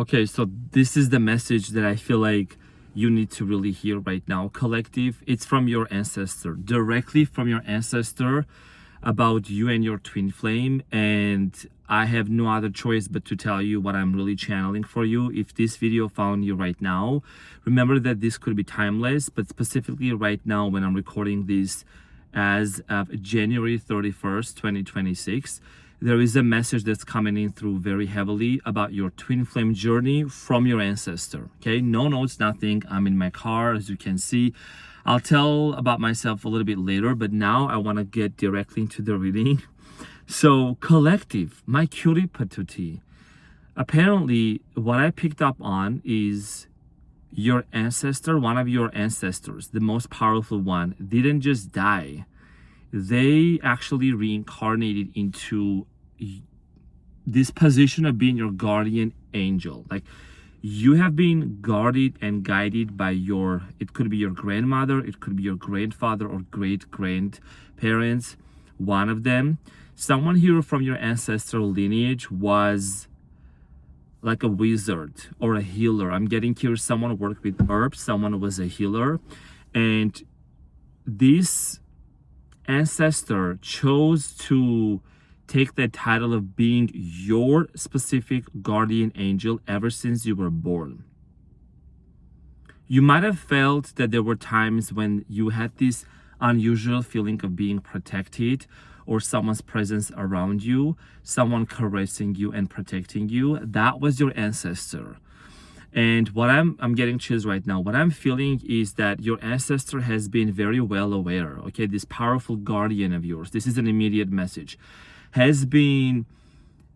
Okay, so this is the message that I feel like you need to really hear right now, collective. It's from your ancestor, directly from your ancestor, about you and your twin flame. And I have no other choice but to tell you what I'm really channeling for you. If this video found you right now, remember that this could be timeless, but specifically right now when I'm recording this as of January 31st, 2026, there is a message that's coming in through very heavily about your twin flame journey from your ancestor. Okay, no notes, nothing. I'm in my car, as you can see. I'll tell about myself a little bit later, but now I want to get directly into the reading. So, collective, my cutie patootie. Apparently, what I picked up on is your ancestor, one of your ancestors, the most powerful one, didn't just die. They actually reincarnated into this position of being your guardian angel. Like, you have been guarded and guided by it could be your grandmother, it could be your grandfather or great grandparents, one of them. Someone here from your ancestral lineage was like a wizard or a healer. I'm getting here someone worked with herbs, someone was a healer, and this ancestor chose to take the title of being your specific guardian angel ever since you were born. You might have felt that there were times when you had this unusual feeling of being protected, or someone's presence around you, someone caressing you and protecting you. That was your ancestor. And what I'm getting chills right now. What I'm feeling is that your ancestor has been very well aware. Okay, this powerful guardian of yours, this is an immediate message, has been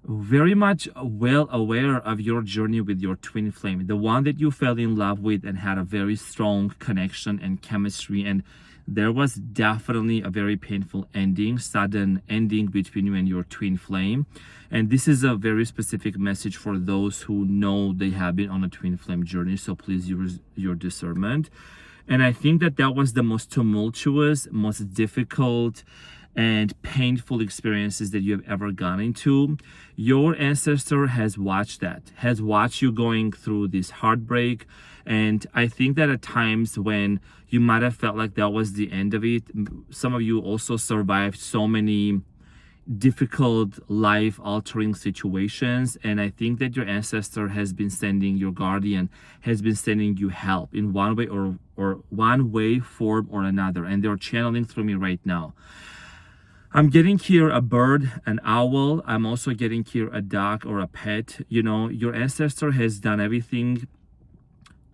very much well aware of your journey with your twin flame, the one that you fell in love with and had a very strong connection and chemistry. And there was definitely a very painful ending, sudden ending between you and your twin flame. And this is a very specific message for those who know they have been on a twin flame journey. So please use your discernment. And I think that that was the most tumultuous, most difficult and painful experiences that you have ever gone into. Your ancestor has watched that, has watched you going through this heartbreak. And I think that at times when you might have felt like that was the end of it, some of you also survived so many difficult life altering situations. And I think that your ancestor has been sending, your guardian has been sending you help in one way or one way, form or another. And they're channeling through me right now. I'm getting here a bird, an owl. I'm also getting here a dog or a pet. You know, your ancestor has done everything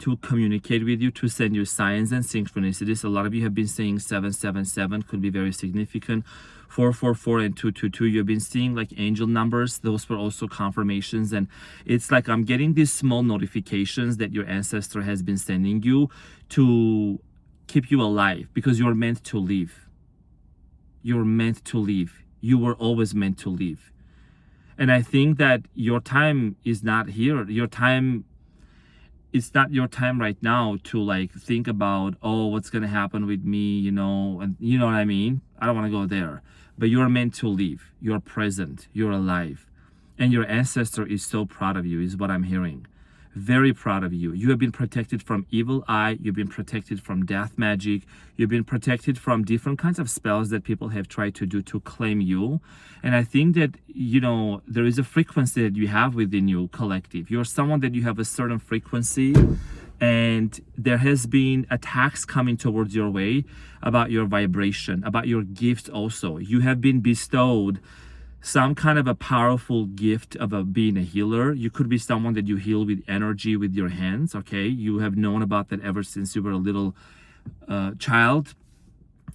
to communicate with you, to send you signs and synchronicities. A lot of you have been saying 777, could be very significant. 444 and 222, you've been seeing like angel numbers. Those were also confirmations. And it's like I'm getting these small notifications that your ancestor has been sending you to keep you alive, because you're meant to live. You're meant to live. You were always meant to live. And I think that your time is not here. It's not your time right now to like think about, oh, what's gonna happen with me, you know, and you know what I mean? I don't want to go there. But you're meant to live. You're present. You're alive. And your ancestor is so proud of you, is what I'm hearing. Very proud of you. You have been protected from evil eye. You've been protected from death magic. You've been protected from different kinds of spells that people have tried to do to claim you. And I think that, you know, there is a frequency that you have within you, collective. You're someone that you have a certain frequency, and there has been attacks coming towards your way about your vibration, about your gifts also. You have been bestowed some kind of a powerful gift of being a healer. You could be someone that you heal with energy with your hands. Okay, you have known about that ever since you were a little child.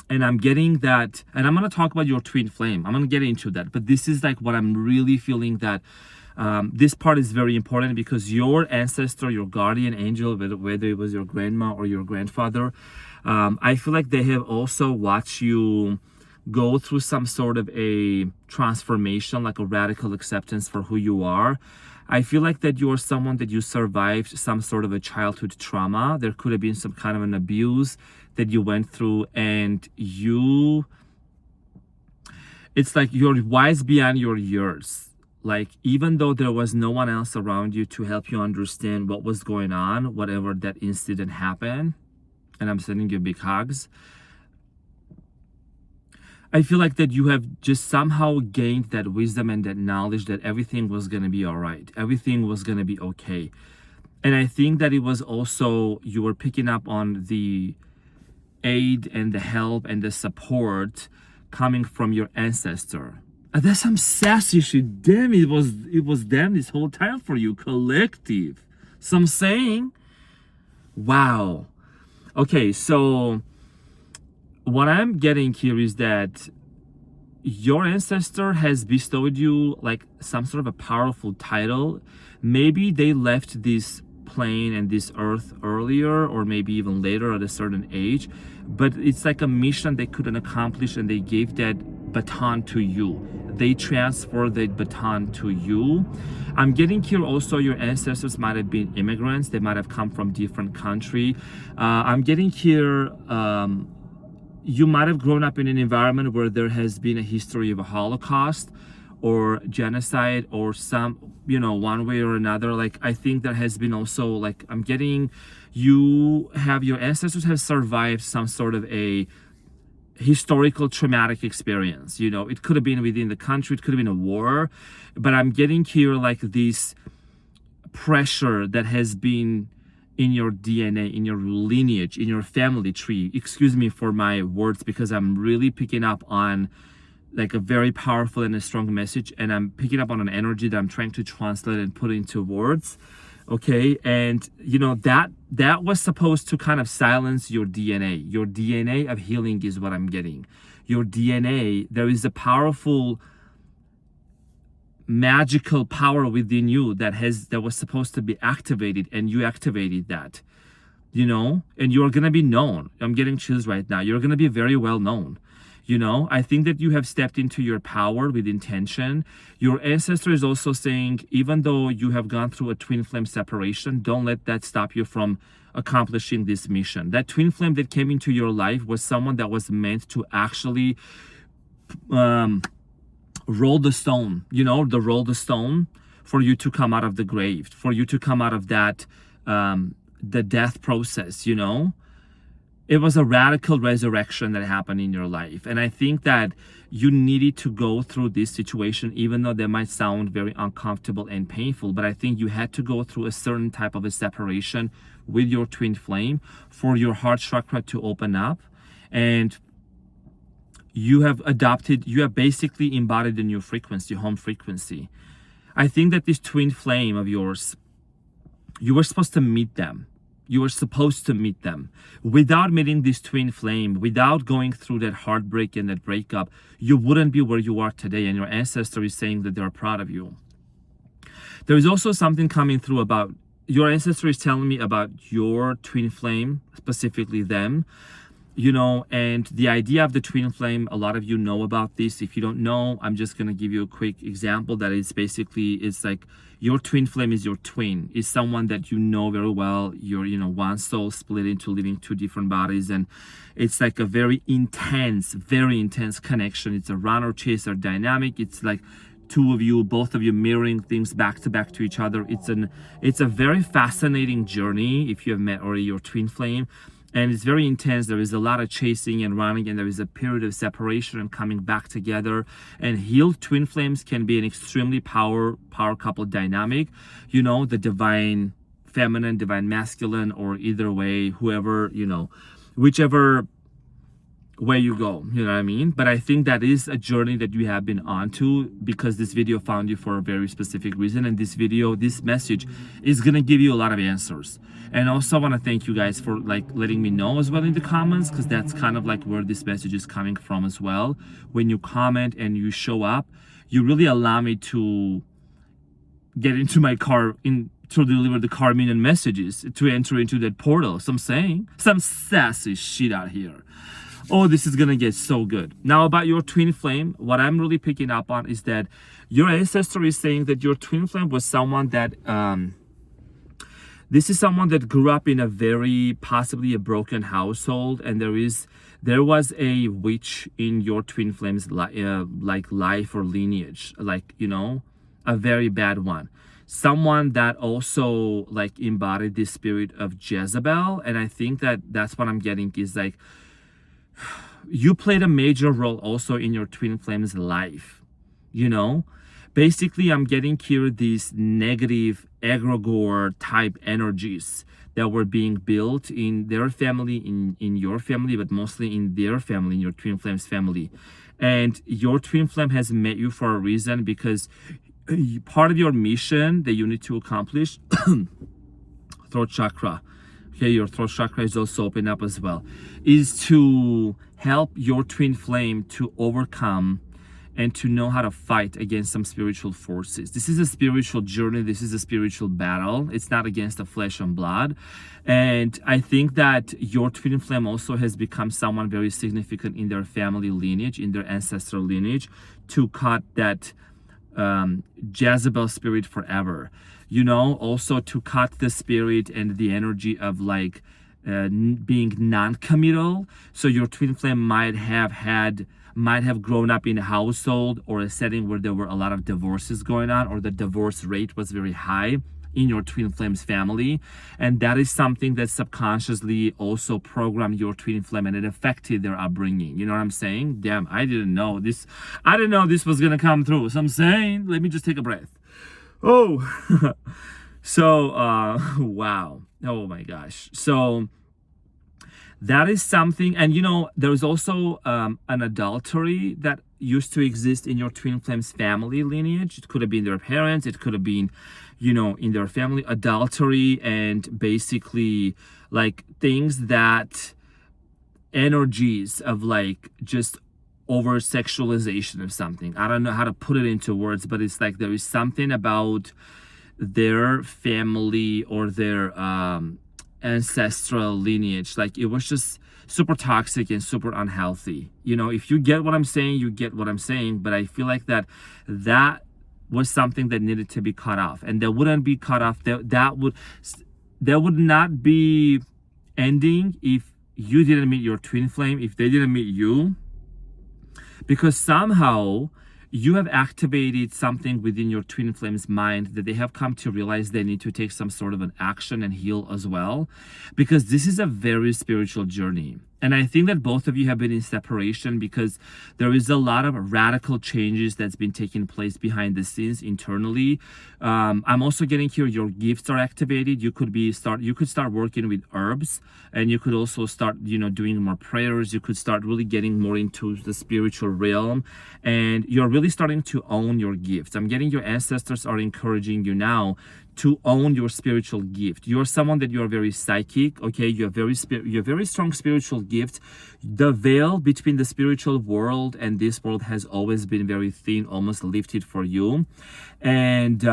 And I'm getting that, and I'm going to talk about your twin flame. I'm going to get into that, but this is like what I'm really feeling, that this part is very important, because your ancestor, your guardian angel, whether it was your grandma or your grandfather, I feel like they have also watched you go through some sort of a transformation, like a radical acceptance for who you are. I feel like that you are someone that you survived some sort of a childhood trauma. There could have been some kind of an abuse that you went through, and it's like you're wise beyond your years. like even though there was no one else around you to help you understand what was going on, whatever that incident happened, and I'm sending you big hugs, I feel like that you have just somehow gained that wisdom and that knowledge that everything was going to be all right. Everything was going to be okay. And I think that it was also, you were picking up on the aid and the help and the support coming from your ancestor. And that's some sassy shit. Damn, it was them this whole time for you, collective. So I'm saying, wow. Okay, so what I'm getting here is that your ancestor has bestowed you like some sort of a powerful title. Maybe they left this plane and this earth earlier, or maybe even later at a certain age, but it's like a mission they couldn't accomplish and they gave that baton to you. They transferred that baton to you. I'm getting here also your ancestors might have been immigrants. They might have come from different country. I'm getting here you might have grown up in an environment where there has been a history of a Holocaust or genocide or some, one way or another. Like, I think there has been also, like, I'm getting, your ancestors have survived some sort of a historical traumatic experience. It could have been within the country, it could have been a war, but I'm getting here like this pressure that has been in your DNA, in your lineage, in your family tree. Excuse me for my words, because I'm really picking up on like a very powerful and a strong message, and I'm picking up on an energy that I'm trying to translate and put into words. Okay, and that was supposed to kind of silence your DNA. Your DNA of healing is what I'm getting. Your DNA, there is a powerful magical power within you that was supposed to be activated, and you activated that, and you're gonna be known. I'm getting chills right now. You're gonna be very well known. I think that you have stepped into your power with intention. Your ancestor is also saying, even though you have gone through a twin flame separation, don't let that stop you from accomplishing this mission. That twin flame that came into your life was someone that was meant to actually roll the stone, roll the stone for you to come out of the grave, for you to come out of that, the death process, It was a radical resurrection that happened in your life. And I think that you needed to go through this situation, even though they might sound very uncomfortable and painful, but I think you had to go through a certain type of a separation with your twin flame for your heart chakra to open up. And you have basically embodied a new frequency, home frequency. I think that this twin flame of yours, you were supposed to meet them. You were supposed to meet them. Without meeting this twin flame, without going through that heartbreak and that breakup, you wouldn't be where you are today. And your ancestor is saying that they're proud of you. There is also something coming through about, your ancestor is telling me about your twin flame, specifically them. And the idea of the twin flame, a lot of you know about this. If you don't know, I'm just going to give you a quick example that is basically, it's like your twin flame is your twin. It's someone that you know very well. You're, one soul split into living two different bodies. And it's like a very intense connection. It's a runner chaser dynamic. It's like two of you, both of you mirroring things back to each other. It's a very fascinating journey if you have met already your twin flame. And it's very intense. There is a lot of chasing and running, and there is a period of separation and coming back together. And healed twin flames can be an extremely power couple dynamic. The divine feminine, divine masculine, or either way, whoever, whichever way you go, you know what I mean? But I think that is a journey that you have been on to, because this video found you for a very specific reason. And this message is gonna give you a lot of answers. And also I want to thank you guys for like letting me know as well in the comments, because that's kind of like where this message is coming from as well. When you comment and you show up, you really allow me to get into my car to deliver the karmic messages, to enter into that portal. So I'm saying some sassy shit out here. Oh, this is gonna get so good. Now about your twin flame, what I'm really picking up on is that your ancestor is saying that your twin flame was someone that this is someone that grew up in a very possibly a broken household, and there was a witch in your twin flame's like life or lineage, like a very bad one. Someone that also like embodied the spirit of Jezebel. And I think that that's what I'm getting is like, you played a major role also in your twin flame's life, you know? Basically, I'm getting here these negative egregore type energies that were being built in their family, in your family, but mostly in their family, in your twin flame's family. And your twin flame has met you for a reason, because part of your mission that you need to accomplish, throat chakra, okay, your throat chakra is also open up as well, is to help your twin flame to overcome and to know how to fight against some spiritual forces. This is a spiritual journey. This is a spiritual battle. It's not against the flesh and blood. And I think that your twin flame also has become someone very significant in their family lineage, in their ancestral lineage, to cut that Jezebel spirit forever. You know, also to cut the spirit and the energy of like being non-committal. So your twin flame might have grown up in a household or a setting where there were a lot of divorces going on, or the divorce rate was very high in your twin flame's family. And that is something that subconsciously also programmed your twin flame, and it affected their upbringing. You know what I'm saying? Damn, I didn't know this was gonna come through. So I'm saying, let me just take a breath. Oh, so, wow. Oh my gosh. So that is something. And, you know, there's also an adultery that used to exist in your twin flame's family lineage. It could have been their parents. It could have been, you know, in their family, adultery, and basically like things that energies of like just over sexualization of something. I don't know how to put it into words, but it's like there is something about their family or their ancestral lineage, like it was just super toxic and super unhealthy. You know, if you get what I'm saying, you get what I'm saying. But I feel like that was something that needed to be cut off, and that wouldn't be cut off. That would not be ending if you didn't meet your twin flame, if they didn't meet you, because somehow you have activated something within your twin flame's mind that they have come to realize they need to take some sort of an action and heal as well, because this is a very spiritual journey. And I think that both of you have been in separation because there is a lot of radical changes that's been taking place behind the scenes internally. I'm also getting here your gifts are activated. You could start working with herbs, and you could also start, you know, doing more prayers. You could start really getting more into the spiritual realm, and you're really starting to own your gifts. I'm getting your ancestors are encouraging you now to own your spiritual gift. You're someone that you're very psychic, okay? You're very strong spiritual gift. The veil between the spiritual world and this world has always been very thin, almost lifted for you. And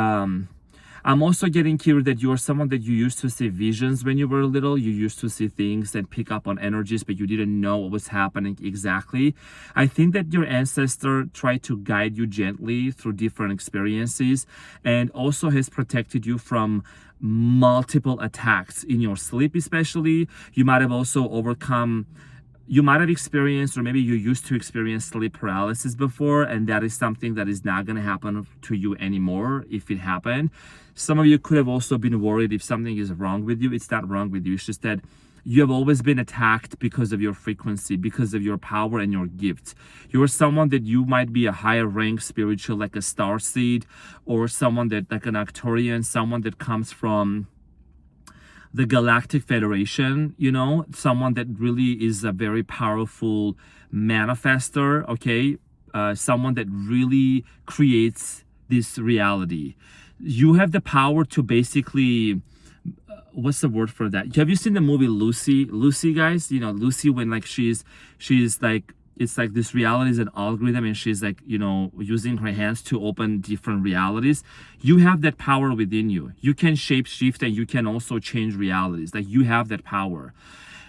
I'm also getting here that you're someone that you used to see visions when you were little. You used to see things and pick up on energies, but you didn't know what was happening exactly. I think that your ancestor tried to guide you gently through different experiences, and also has protected you from multiple attacks in your sleep, especially. You might have also you might have experienced, or maybe you used to experience sleep paralysis before, and that is something that is not going to happen to you anymore if it happened. Some of you could have also been worried if something is wrong with you. It's not wrong with you. It's just that you have always been attacked because of your frequency, because of your power and your gift. You're someone that you might be a higher rank spiritual, like a starseed, or someone that like an Arcturian, someone that comes from the Galactic Federation, you know, someone that really is a very powerful manifester, okay? Someone that really creates this reality. You have the power to basically, what's the word for that? Have you seen the movie Lucy? Lucy, guys, you know, Lucy, when like she's like, it's like this reality is an algorithm, and she's like, you know, using her hands to open different realities. You have that power within you. You can shape shift, and you can also change realities. Like you have that power.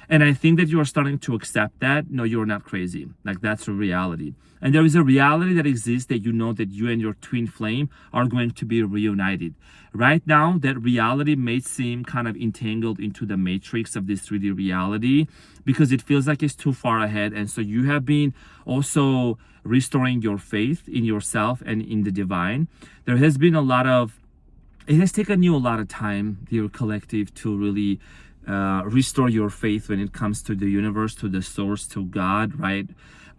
And I think that you are starting to accept that. No, you're not crazy. Like, that's a reality. And there is a reality that exists, that you know that you and your twin flame are going to be reunited. Right now, that reality may seem kind of entangled into the matrix of this 3D reality because it feels like it's too far ahead. And so you have been also restoring your faith in yourself and in the divine. There has been it has taken you a lot of time, dear collective, to really restore your faith when it comes to the universe, to the source, to God, right?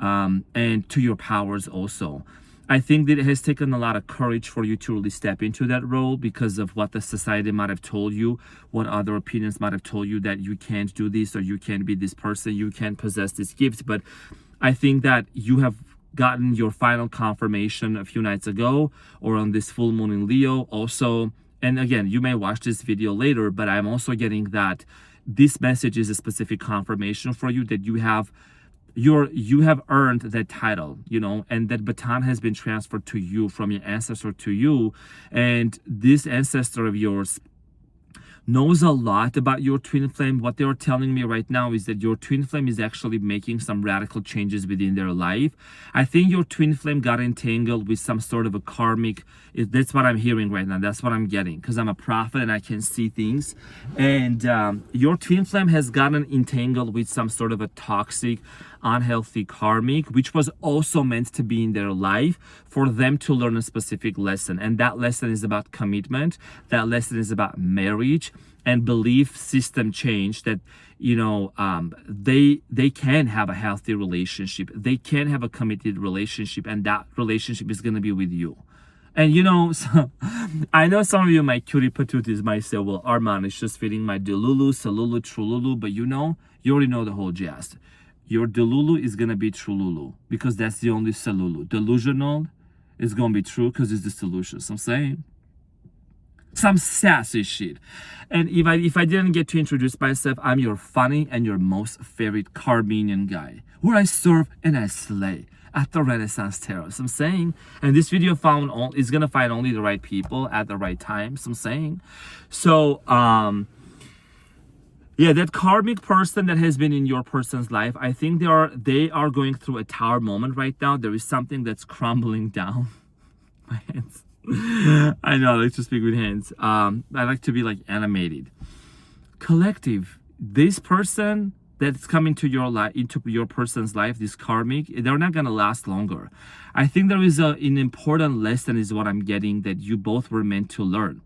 And to your powers also. I think that it has taken a lot of courage for you to really step into that role because of what the society might have told you, what other opinions might have told you, that you can't do this or you can't be this person, you can't possess this gift. But I think that you have gotten your final confirmation a few nights ago, or on this full moon in Leo also. And again, you may watch this video later, but I'm also getting that this message is a specific confirmation for you that you have earned that title, and that baton has been transferred to you from your ancestor to you. And this ancestor of yours knows a lot about your twin flame. What they are telling me right now is that your twin flame is actually making some radical changes within their life. I think your twin flame got entangled with some sort of a karmic. That's what I'm hearing right now. That's what I'm getting, because I'm a prophet and I can see things. And your twin flame has gotten entangled with some sort of a toxic, unhealthy karmic, which was also meant to be in their life for them to learn a specific lesson. And that lesson is about commitment. That lesson is about marriage and belief system change, that they can have a healthy relationship, they can have a committed relationship, and that relationship is going to be with you. And so, I know some of you, my cutie patooties, might say, well, Arman, it's just fitting my Delulu, Salulu, Trululu, but you already know the whole gist. Your Delulu is going to be Trululu, because that's the only Salulu. Delusional is going to be true because it's the solution. So I'm saying some sassy shit. And if I didn't get to introduce myself, I'm your funny and your most favorite Carmenian guy, where I serve and I slay at the Renaissance Tarot. So I'm saying, and this video is gonna find only the right people at the right time. So I'm saying, yeah, that karmic person that has been in your person's life, I think they are going through a tower moment right now. There is something that's crumbling down. My hands. I know, I like to speak with hands. I like to be like animated. Collective, this person that's coming to your life, into your person's life, this karmic, they're not gonna last longer. I think there is an important lesson is what I'm getting, that you both were meant to learn.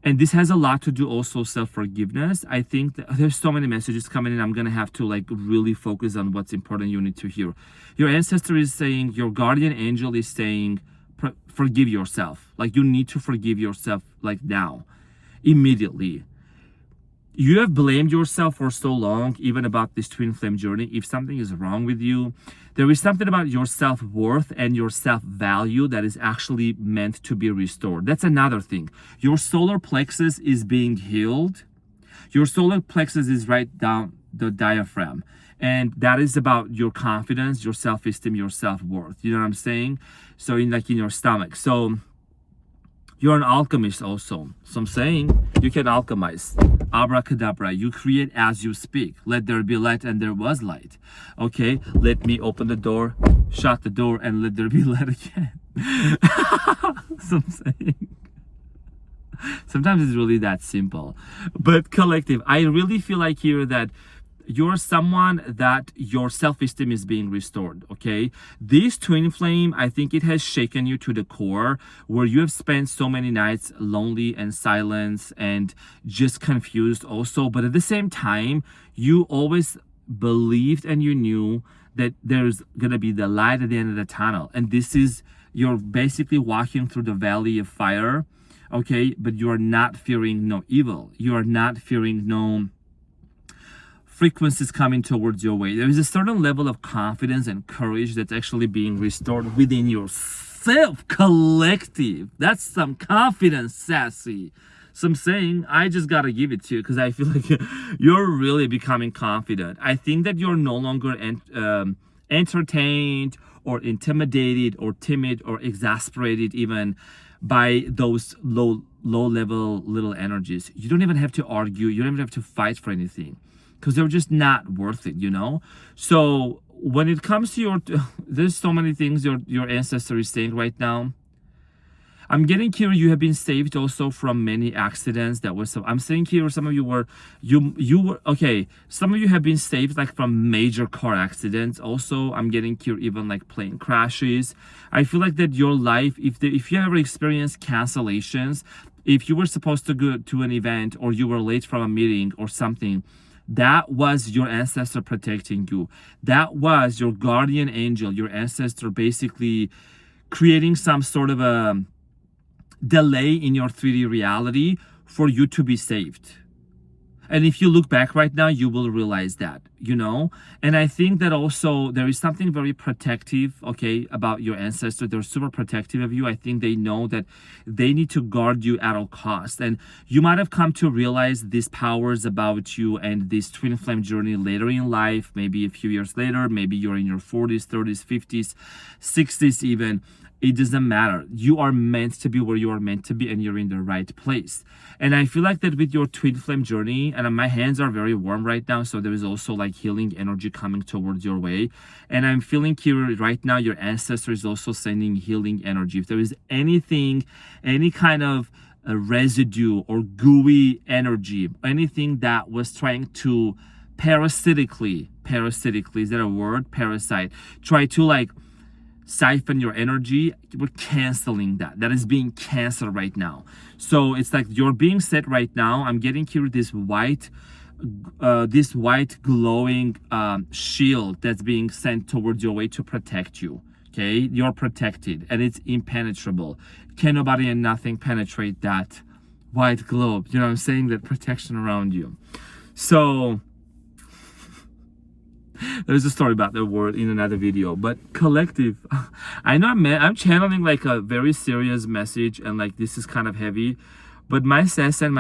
And this has a lot to do also self-forgiveness. I think that there's so many messages coming in. I'm going to have to really focus on what's important you need to hear. Your ancestor is saying, your guardian angel is saying, forgive yourself. You need to forgive yourself now, immediately. You have blamed yourself for so long, even about this twin flame journey. If something is wrong with you, there is something about your self-worth and your self-value that is actually meant to be restored. That's another thing. Your solar plexus is being healed. Your solar plexus is right down the diaphragm. And that is about your confidence, your self-esteem, your self-worth. You know what I'm saying? So in your stomach. So you're an alchemist also. So I'm saying you can alchemize. Abracadabra. You create as you speak. Let there be light, and there was light. Okay, let me open the door, shut the door, and let there be light again. So I'm saying, sometimes it's really that simple. But collective, I really feel like here that you're someone that your self-esteem is being restored, okay? This twin flame, I think it has shaken you to the core, where you have spent so many nights lonely and silent and just confused also. But at the same time, you always believed and you knew that there's gonna be the light at the end of the tunnel. And this is, you're basically walking through the valley of fire, okay? But you are not fearing no evil. You are not fearing no frequencies coming towards your way. There is a certain level of confidence and courage that's actually being restored within yourself, collective. That's some confidence, sassy. So I'm saying, I just gotta give it to you, because I feel like you're really becoming confident. I think that you're no longer entertained or intimidated or timid or exasperated even by those low level little energies. You don't even have to argue. You don't even have to fight for anything. because they're just not worth it, you know? So when it comes to your, there's so many things your ancestor is saying right now. I'm getting here, you have been saved also from many accidents. That was, I'm saying here, some of you were, you were, okay, some of you have been saved like from major car accidents. Also, I'm getting here even like plane crashes. I feel like that your life, if you ever experienced cancellations, if you were supposed to go to an event or you were late from a meeting or something, that was your ancestor protecting you. That was your guardian angel, your ancestor basically creating some sort of a delay in your 3D reality for you to be saved. And if you look back right now, you will realize that, you know? And I think that also there is something very protective, okay, about your ancestor. They're super protective of you. I think they know that they need to guard you at all costs. And you might have come to realize these powers about you and this twin flame journey later in life, maybe a few years later, maybe you're in your 40s, 30s, 50s, 60s even. It doesn't matter. You are meant to be where you are meant to be, and you're in the right place. And I feel like that with your twin flame journey, and my hands are very warm right now, so there is also like healing energy coming towards your way. And I'm feeling here right now, your ancestor is also sending healing energy. If there is anything, any kind of residue or gooey energy, anything that was trying to parasitically, is that a word? Parasite. Try to like siphon your energy, we're canceling that. That is being canceled right now. So it's like you're being set right now. I'm getting here this white glowing shield that's being sent towards your way to protect you. Okay, you're protected and it's impenetrable. Can nobody and nothing penetrate that white globe? You know what I'm saying? That protection around you. So there's a story about that word in another video, but collective. I know I'm channeling like a very serious message, and like this is kind of heavy, but my sass and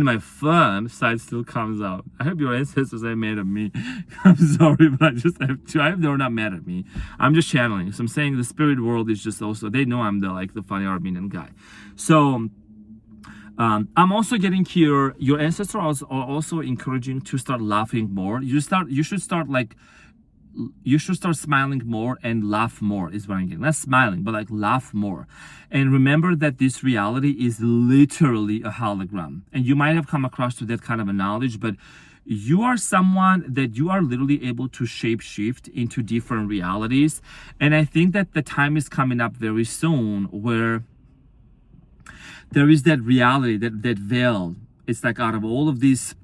my fun side still comes out. I hope your ancestors ain't mad at me. I'm sorry, but I just have to. I hope they're not mad at me. I'm just channeling. So I'm saying the spirit world is just also, they know I'm the funny Armenian guy. So I'm also getting here, your ancestors are also encouraging to start laughing more. You should start smiling more and laugh more is what I'm getting. Not smiling, but like laugh more. And remember that this reality is literally a hologram. And you might have come across to that kind of a knowledge, but you are someone that you are literally able to shape shift into different realities. And I think that the time is coming up very soon where there is that reality, that veil. It's like out of all of these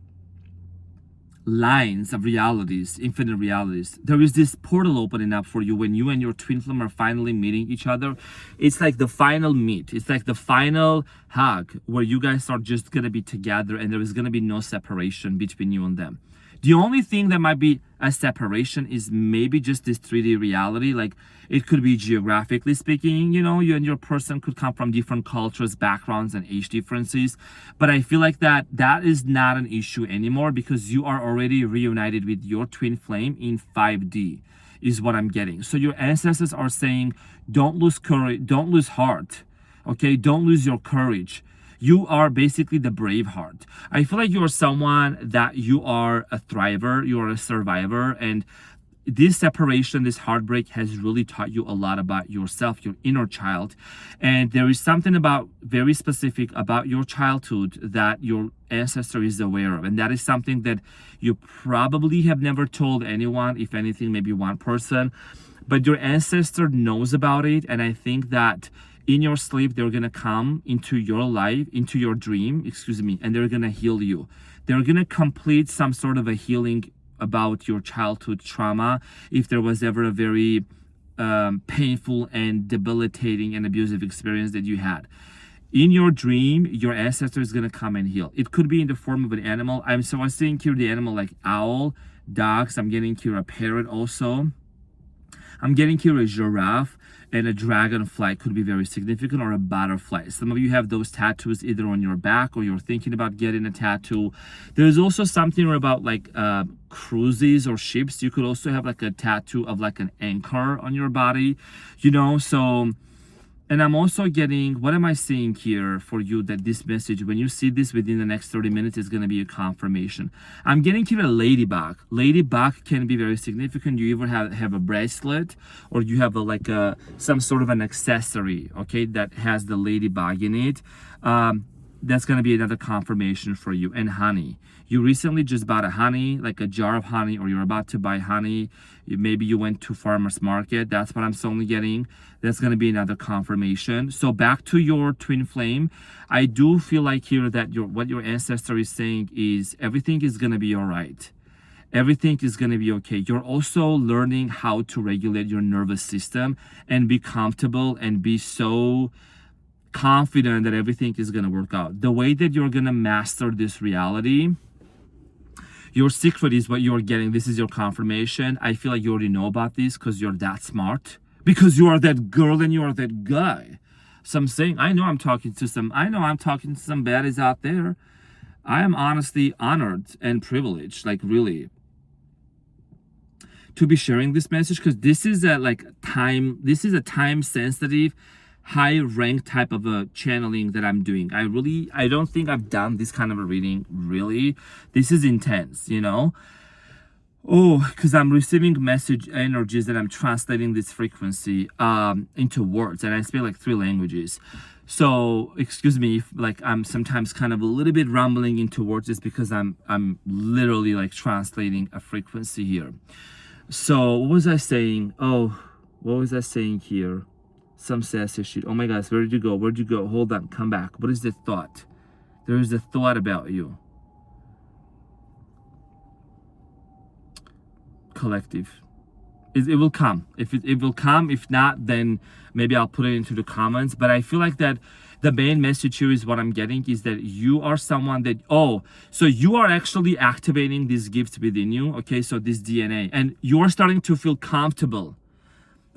lines of realities, infinite realities, there is this portal opening up for you when you and your twin flame are finally meeting each other. It's like the final meet. It's like the final hug where you guys are just going to be together and there is going to be no separation between you and them. The only thing that might be a separation is maybe just this 3D reality. Like it could be geographically speaking, you know, you and your person could come from different cultures, backgrounds, and age differences. But I feel like that is not an issue anymore because you are already reunited with your twin flame in 5D is what I'm getting. So your ancestors are saying, don't lose courage, don't lose heart, okay? Don't lose your courage. You are basically the brave heart. I feel like you are someone that you are a thriver, you are a survivor, and this separation, this heartbreak has really taught you a lot about yourself, your inner child. And there is something about very specific about your childhood that your ancestor is aware of. And that is something that you probably have never told anyone, if anything, maybe one person, but your ancestor knows about it. And I think that in your sleep, they're going to come into your life, into your dream, and they're going to heal you. They're going to complete some sort of a healing about your childhood trauma. If there was ever a very painful and debilitating and abusive experience that you had. In your dream, your ancestor is going to come and heal. It could be in the form of an animal. I was seeing here the animal like owl, dogs. I'm getting here a parrot also. I'm getting here a giraffe. And a dragonfly could be very significant, or a butterfly. Some of you have those tattoos either on your back or you're thinking about getting a tattoo. There's also something about like cruises or ships. You could also have like a tattoo of like an anchor on your body, you know. So And I'm also getting, what am I seeing here for you, that this message, when you see this within the next 30 minutes, is going to be a confirmation. I'm getting here a ladybug. Ladybug can be very significant. You either have a bracelet, or you have some sort of an accessory, okay, that has the ladybug in it. That's going to be another confirmation for you. And honey, you recently just bought a honey, like a jar of honey, or you're about to buy honey. Maybe you went to farmer's market. That's what I'm solely getting. That's going to be another confirmation. So back to your twin flame, I do feel like here that what your ancestor is saying is everything is going to be all right. Everything is going to be okay. You're also learning how to regulate your nervous system and be comfortable and be so confident that everything is going to work out. The way that you're going to master this reality, your secret is what you're getting. This is your confirmation. I feel like you already know about this because you're that smart, because you are that girl and you are that guy. So I'm saying, I know I'm talking to some baddies out there. I am honestly honored and privileged, like really, to be sharing this message, because this is a time sensitive, high rank type of a channeling that I'm doing. I don't think I've done this kind of a reading, really. This is intense, you know? Oh, because I'm receiving message energies that I'm translating this frequency into words, and I speak like 3 languages. So excuse me if like I'm sometimes kind of a little bit rumbling into words, just because I'm literally like translating a frequency here. So what was I saying? Oh, what was I saying here? Some sassy shit. Oh my gosh, where did you go? Where'd you go? Hold on, come back. What is the thought? There is a thought about you. Collective. It will come. It will come. If not, then maybe I'll put it into the comments. But I feel like that the main message here is what I'm getting is that you are someone that, so you are actually activating this gift within you. Okay, so this DNA, and you are starting to feel comfortable.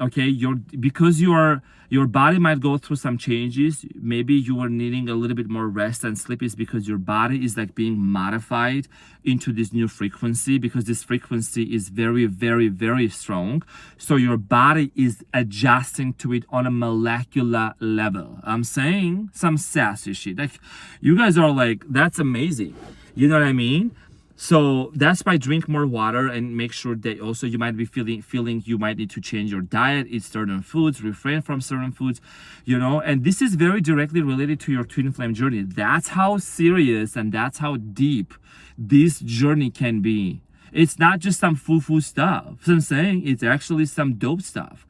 Okay, because your body might go through some changes. Maybe you are needing a little bit more rest and sleep, is because your body is like being modified into this new frequency, because this frequency is very, very, very strong. So your body is adjusting to it on a molecular level. I'm saying some sassy shit. Like, you guys are like, that's amazing. You know what I mean? So that's why drink more water, and make sure that also you might be feeling you might need to change your diet, eat certain foods, refrain from certain foods, you know. And this is very directly related to your twin flame journey. That's how serious and that's how deep this journey can be. It's not just some foo-foo stuff. So I'm saying it's actually some dope stuff,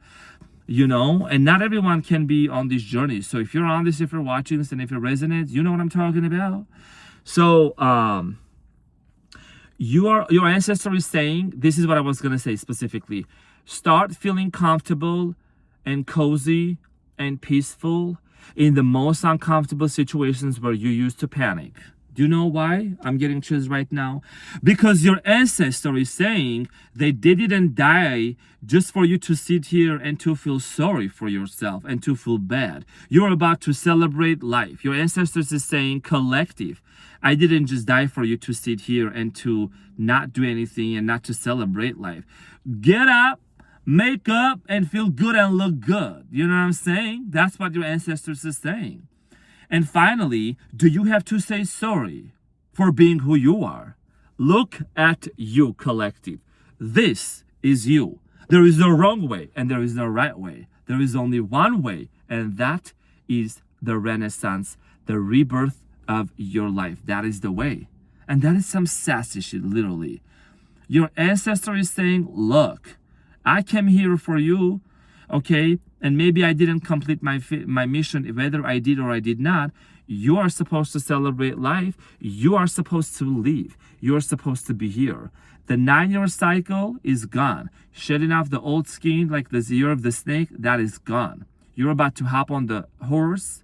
you know. And not everyone can be on this journey. So if you're on this, if you're watching this, and if it resonates, you know what I'm talking about. So your ancestor is saying, this is what I was going to say specifically. Start feeling comfortable and cozy and peaceful in the most uncomfortable situations where you used to panic. Do you know why I'm getting chills right now? Because your ancestor is saying they didn't die just for you to sit here and to feel sorry for yourself and to feel bad. You're about to celebrate life. Your ancestors is saying, collective, I didn't just die for you to sit here and to not do anything and not to celebrate life. Get up, make up, and feel good and look good. You know what I'm saying? That's what your ancestors are saying. And finally, do you have to say sorry for being who you are? Look at you, collective. This is you. There is no wrong way and there is no right way. There is only one way, and that is the renaissance, the rebirth of your life. That is the way. And that is some sassy shit, literally. Your ancestor is saying, look, I came here for you, okay? And maybe I didn't complete my mission, whether I did or I did not. You are supposed to celebrate life. You are supposed to live. You are supposed to be here. The 9-year cycle is gone. Shedding off the old skin, like the year of the snake, that is gone. You're about to hop on the horse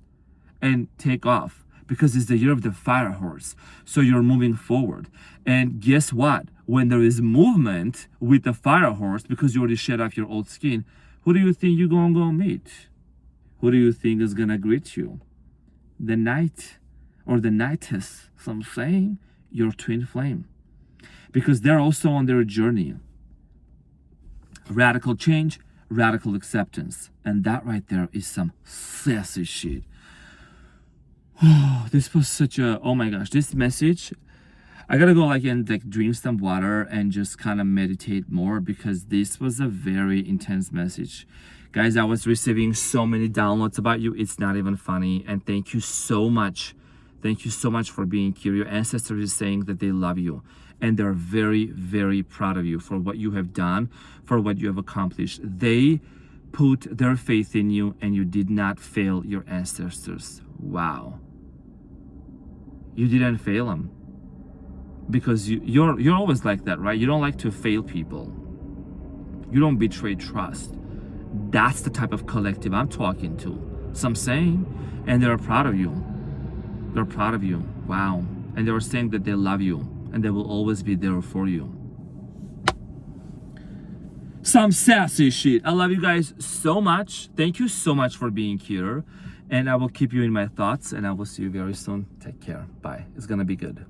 and take off, because it's the year of the fire horse. So you're moving forward. And guess what? When there is movement with the fire horse, because you already shed off your old skin, who do you think you're gonna go meet? Who do you think is gonna greet you? The knight or the knightess. So I'm saying your twin flame, because they're also on their journey. Radical change, radical acceptance. And that right there is some sassy shit. Oh, this was such a, oh my gosh, this message, I gotta go and drink some water and just kind of meditate more, because this was a very intense message. Guys, I was receiving so many downloads about you. It's not even funny. And thank you so much. Thank you so much for being here. Your ancestors is saying that they love you. And they're very, very proud of you for what you have done, for what you have accomplished. They put their faith in you, and you did not fail your ancestors. Wow. You didn't fail them. Because you're always like that, right? You don't like to fail people. You don't betray trust. That's the type of collective I'm talking to. So I'm saying, and they're proud of you. They're proud of you. Wow. And they were saying that they love you, and they will always be there for you. Some sassy shit. I love you guys so much. Thank you so much for being here. And I will keep you in my thoughts, and I will see you very soon. Take care. Bye. It's gonna be good.